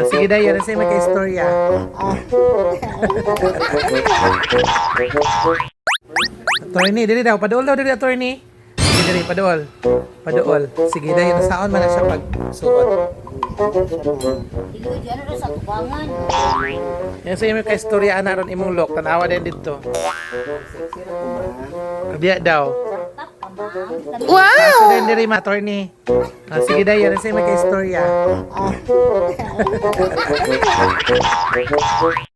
Sige dayon, kasi may ka-istorya. Attorney, dili daw. Paduol daw, dili, attorney. Sige, dili, paduol. Paduol. Sige, dayon, nasaon man na siya pagsuot. Dili di ano sa kubangan. Yan sa may ka-istorya, ron imong look. Tanawa din dito. Diya daw. Tap ka ma'am. Wow! So, din diri, attorney. Sige, dayon, kasi may ka-istorya.